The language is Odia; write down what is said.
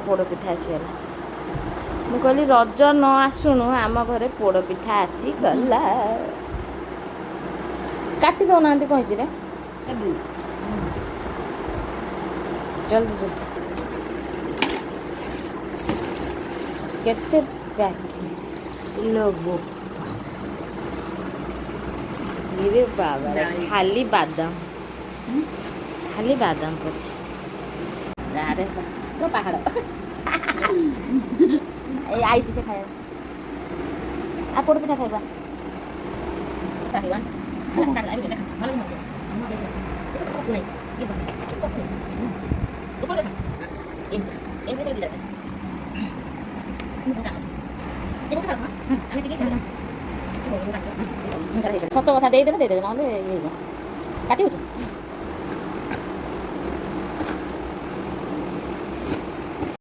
ପୋଡ଼ପିଠା ଆସିଗଲା। ମୁଁ କହିଲି ରଜ ନ ଆସୁଣୁ ଆମ ଘରେ ପୋଡ଼ପିଠା ଆସିଗଲା। କାଟି ଦେଉନାହାନ୍ତି କଇଁଚିରେ, ଜଲ୍ଦି ଜଲ୍ଦି। କେତେ ପ୍ୟାକିଂ ଲୋ ବୋପା, ଇରେ ବାବା ଖାଲି ବାଦାମ, ଖାଲି ବାଦାମ ପଡ଼ିଛି। ଗାଁରେ ପୁରା ପାହାଡ଼। ଏଇ ଆଇଛି ସେ ଖାଇବା। ଆଉ ପୋଡ଼ପିଠା ଖାଇବା। ସତ କଥା ଦେଇଦେବେ ନହେଲେ ଇଏ ହେଇଯିବ। କାଟି ହେଉଛି।